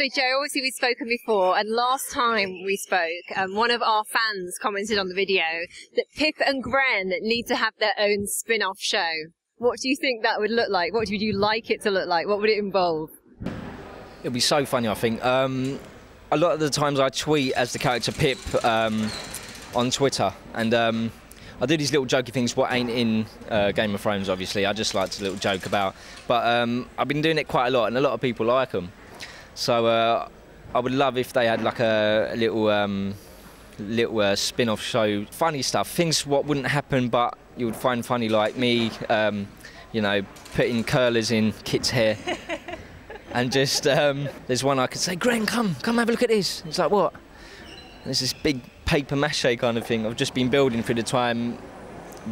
So Joe, obviously we've spoken before, and last time we spoke, one of our fans commented on the video that Pip and Grenn need to have their own spin-off show. What do you think that would look like? What would you like it to look like? What would it involve? It'd be so funny, I think. A lot of the times I tweet as the character Pip on Twitter, and I do these little jokey things what ain't in Game of Thrones, obviously. I just like to little joke about. But I've been doing it quite a lot, and a lot of people like them. So I would love if they had like a little spin-off show, funny stuff, things what wouldn't happen but you would find funny, like me, you know, putting curlers in Kit's hair, and just there's one I could say, Grenn, come have a look at this. It's like, what? And there's this big paper mache kind of thing I've just been building through the time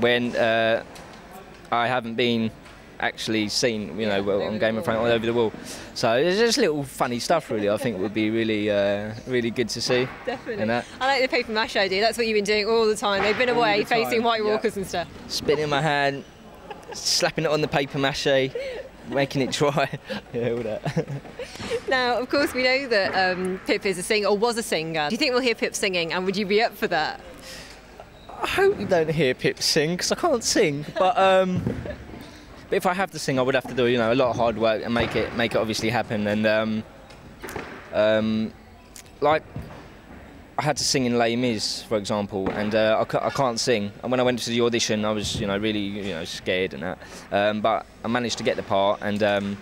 when I haven't been actually seen, you know, on Game of Thrones all over the wall. So it's just little funny stuff, really. I think would be really, really good to see. Definitely. I like the paper mache idea. That's what you've been doing all the time. They've been away facing White Walkers and stuff. Spinning in my hand, slapping it on the paper mache, making it dry. Yeah, all that. Now, of course, we know that Pip is a singer, or was a singer. Do you think we'll hear Pip singing, and would you be up for that? I hope you don't hear Pip sing, because I can't sing, but if I have to sing, I would have to do, you know, a lot of hard work and make it obviously happen. And like I had to sing in Les Mis, for example, and I can't sing. And when I went to the audition, I was, you know, really, you know, scared and that. But I managed to get the part. And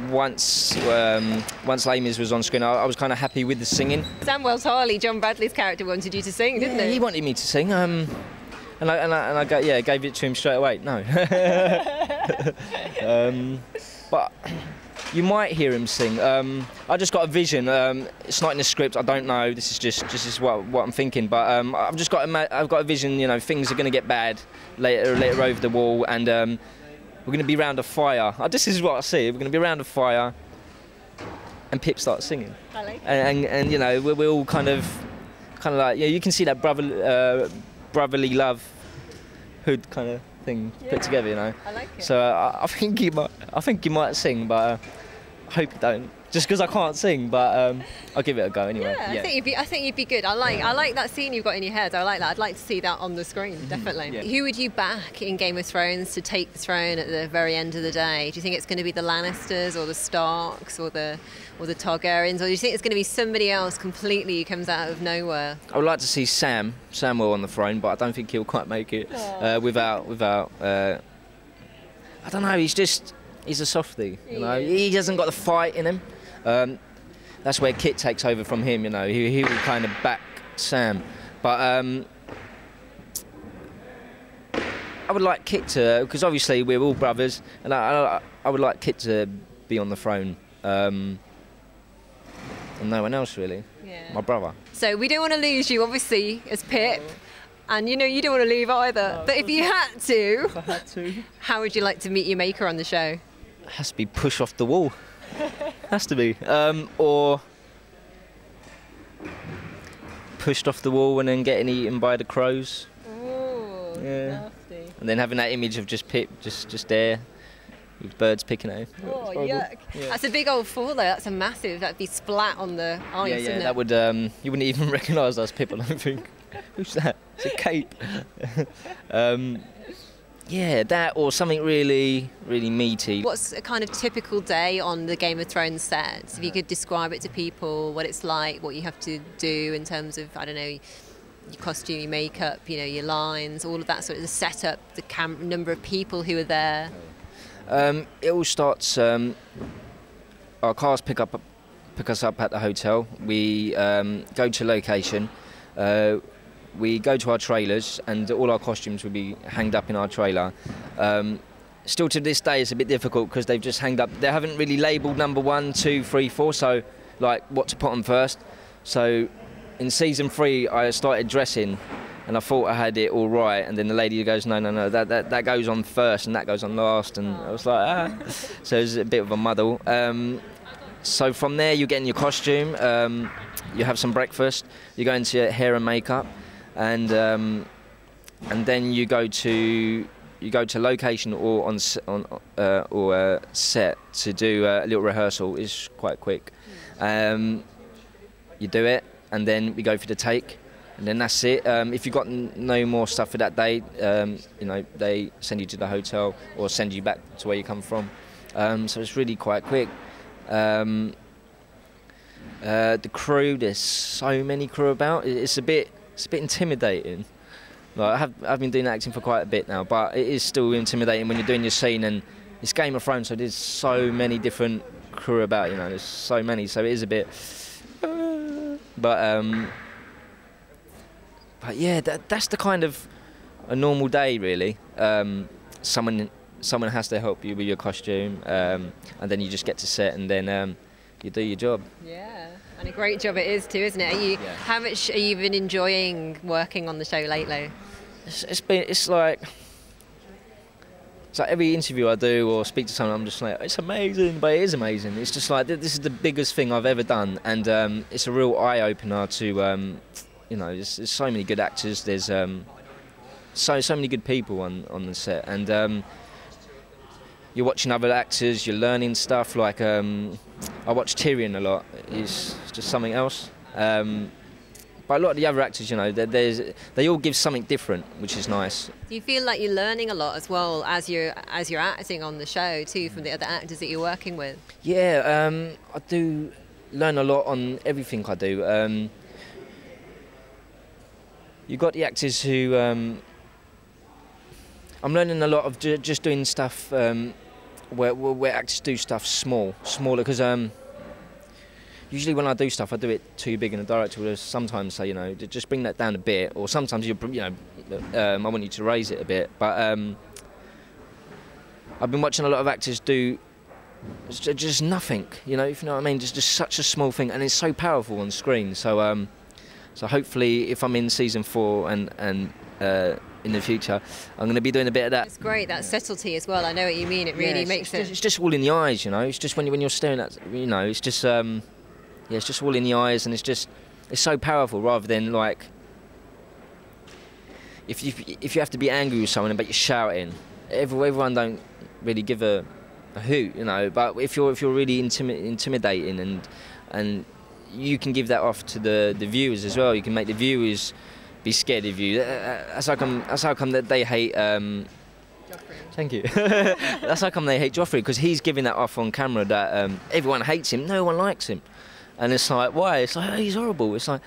once Les Mis was on screen, I was kind of happy with the singing. Samwell Tarly, John Bradley's character, wanted you to sing, didn't he? He wanted me to sing. And I gave it to him straight away. No. But you might hear him sing. I just got a vision. It's not in the script. I don't know. This is what I'm thinking. But I've got a vision. You know, things are going to get bad later over the wall, and we're going to be round a fire. This is what I see. We're going to be around a fire, and Pip starts singing. I like it. And you know, we're all kind of like, yeah, you can see that brotherly love hood kind of thing put together, you know. I like it. So I think you might sing, but I hope you don't. Just because I can't sing, but I'll give it a go anyway. Yeah, I think you'd be good. I like that scene you've got in your head. I like that. I'd like to see that on the screen, definitely. Yeah. Who would you back in Game of Thrones to take the throne at the very end of the day? Do you think it's going to be the Lannisters or the Starks or the Targaryens, or do you think it's going to be somebody else completely who comes out of nowhere? I would like to see Samwell on the throne, but I don't think he'll quite make it without. I don't know. He's a softie, you know. He hasn't got the fight in him. That's where Kit takes over from him, you know. He will kind of back Sam, but I would like Kit to, because obviously we're all brothers, and I would like Kit to be on the throne, and no one else really. Yeah. My brother. So we don't want to lose you, obviously, as Pip. And you know you don't want to leave either. No, but if you had to, how would you like to meet your maker on the show? It has to be push off the wall. Has to be. Or pushed off the wall and then getting eaten by the crows. Ooh, yeah. Nasty. And then having that image of just Pip, just there, with birds picking at him. Oh, yuck. Yeah. That's a big old fall though, that's a massive, that'd be splat on the ice, yeah, wouldn't it? That would, you wouldn't even recognise us Pip, I don't think. Who's that? It's a cape. Yeah, that or something really, really meaty. What's a kind of typical day on the Game of Thrones set? If you could describe it to people, what it's like, what you have to do in terms of, I don't know, your costume, your makeup, you know, your lines, all of that sort of the setup, the number of people who are there. It all starts. Our cars pick us up at the hotel. We go to location. We go to our trailers, and all our costumes will be hanged up in our trailer. Still to this day, it's a bit difficult because they've just hanged up. They haven't really labelled number 1, 2, 3, 4. So, like, what to put on first. So, in season 3, I started dressing, and I thought I had it all right. And then the lady goes, no, that goes on first, and that goes on last. And I was like, ah. So it was a bit of a muddle. So from there, you get in your costume. You have some breakfast. You go into your hair and makeup. And then you go to you go to location or on set to do a little rehearsal. Is quite quick. You do it, and then we go for the take, and then that's it. If you've got no more stuff for that day, you know, they send you to the hotel or send you back to where you come from. So it's really quite quick. The crew, there's so many crew about. It's a bit intimidating. Like, I've been doing acting for quite a bit now, but it is still intimidating when you're doing your scene, and it's Game of Thrones, so there's so many different crew about. You know, there's so many, so it is a bit. But yeah, that's the kind of a normal day, really. Someone has to help you with your costume, and then you just get to set, and then you do your job. Yeah, and a great job it is too, isn't it? How much are you been enjoying working on the show lately? It's like every interview I do or speak to someone, I'm just like, it's amazing, but it is amazing. It's just like, this is the biggest thing I've ever done, and it's a real eye opener to, you know, there's so many good actors. There's so many good people on the set, and you're watching other actors, you're learning stuff. Like I watch Tyrion a lot. He's just something else. But a lot of the other actors, you know, they all give something different, which is nice. Do you feel like you're learning a lot as well as you're acting on the show too, from the other actors that you're working with? Yeah, I do learn a lot on everything I do. You've got the actors who I'm learning a lot of just doing stuff where actors do stuff smaller, because usually when I do stuff, I do it too big, and the director will sometimes say, you know, just bring that down a bit, or sometimes I want you to raise it a bit. But I've been watching a lot of actors do just nothing, you know, if you know what I mean, just such a small thing, and it's so powerful on screen. So so hopefully, if I'm in season 4 and in the future, I'm going to be doing a bit of that. It's great, that subtlety as well. I know what you mean. It really makes it. It's just all in the eyes, you know. It's just when you're staring at, you know, it's just yeah, it's just all in the eyes, and it's so powerful. Rather than like, if you have to be angry with someone but you're shouting, everyone don't really give a hoot, you know. But if you're really intimidating, and you can give that off to the viewers as well. You can make the viewers be scared of you. That's how come that they hate. Joffrey. Thank you. That's how come they hate Joffrey, because he's giving that off on camera that everyone hates him, no one likes him, and it's like, why? It's like, oh, he's horrible. It's like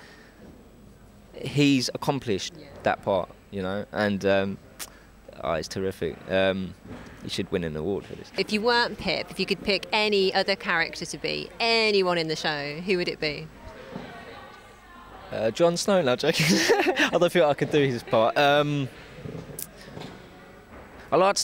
he's accomplished that part, you know, and oh, it's terrific. He should win an award for this. If you weren't Pip, if you could pick any other character to be, anyone in the show, who would it be? Jon Snow, no joking. I don't feel I could do his part. I like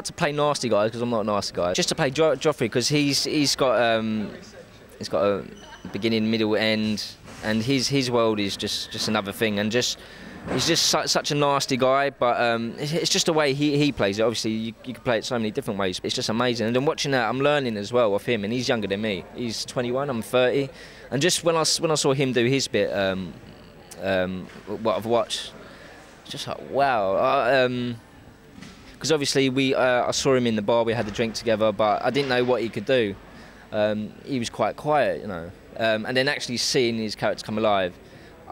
to play nasty guys, because I'm not a nasty guy. Just to play Joffrey, because he's got a beginning, middle, end, and his world is just another thing, and he's just such a nasty guy. But it's just the way he plays it. Obviously, you can play it so many different ways. It's just amazing. And then watching that, I'm learning as well of him. And he's younger than me. He's 21. I'm 30. And just when I saw him do his bit, what I've watched, it's just like, wow. Because obviously I saw him in the bar. We had a drink together, but I didn't know what he could do. He was quite quiet, you know. And then actually seeing his character come alive,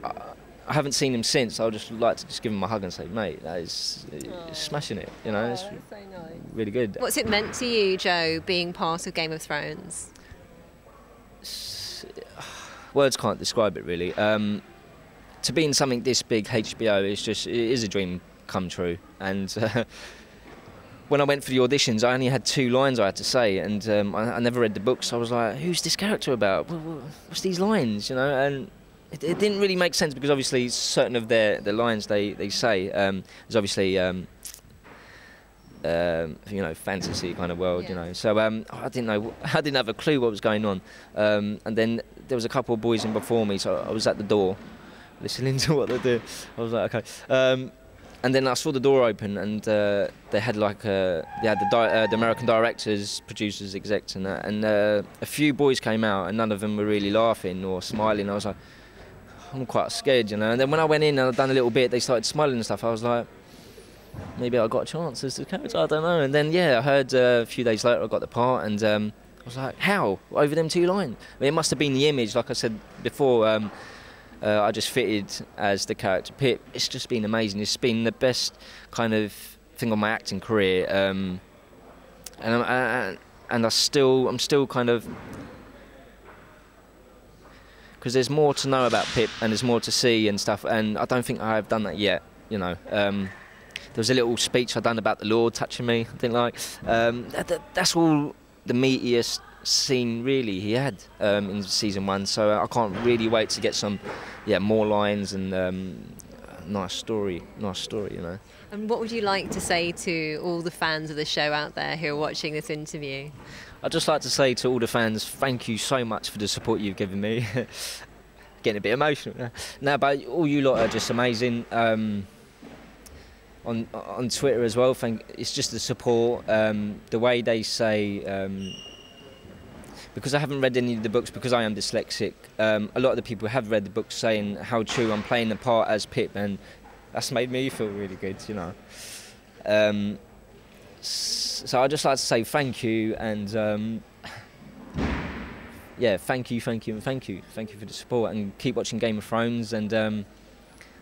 I haven't seen him since. I would just like to give him a hug and say, mate, that is smashing it, you know. It's so nice. Really good. What's it meant to you, Joe, being part of Game of Thrones? Words can't describe it, really. To be in something this big, HBO, it is a dream come true. And when I went for the auditions, I only had 2 lines I had to say, and I never read the books. So I was like, who's this character about? What's these lines, you know? And it didn't really make sense, because obviously certain of their lines they say is obviously you know, fantasy kind of world, you know. So I didn't have a clue what was going on, and then there was a couple of boys in before me, so I was at the door listening to what they do. I was like, okay. And then I saw the door open, and they had like the American directors, producers, execs, and that. And a few boys came out, and none of them were really laughing or smiling. I was like, I'm quite scared, you know. And then when I went in and I'd done a little bit, they started smiling and stuff. I was like, maybe I got a chance as the character, I don't know. And then, yeah, I heard a few days later I got the part, and I was like, how? Over them 2 lines? I mean, it must have been the image, like I said before, I just fitted as the character Pip. It's just been amazing. It's been the best kind of thing on my acting career, and I'm still kind of, because there's more to know about Pip and there's more to see and stuff, and I don't think I've done that yet, you know. There was a little speech I'd done about the Lord touching me, I think, like, that's all the meatiest scene really he had in season 1, so I can't really wait to get some more lines and nice story, you know. And what would you like to say to all the fans of the show out there who are watching this interview? I'd just like to say to all the fans, thank you so much for the support you've given me. Getting a bit emotional. No, but all you lot are just amazing. On Twitter as well, it's just the support, the way they say, because I haven't read any of the books, because I am dyslexic, a lot of the people have read the books saying how true I'm playing the part as Pip, and that's made me feel really good, you know. So I'd just like to say thank you, and yeah, thank you for the support, and keep watching Game of Thrones, and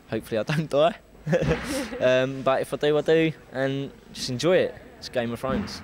hopefully I don't die. But if I do, I do, and just enjoy it. It's Game of Thrones.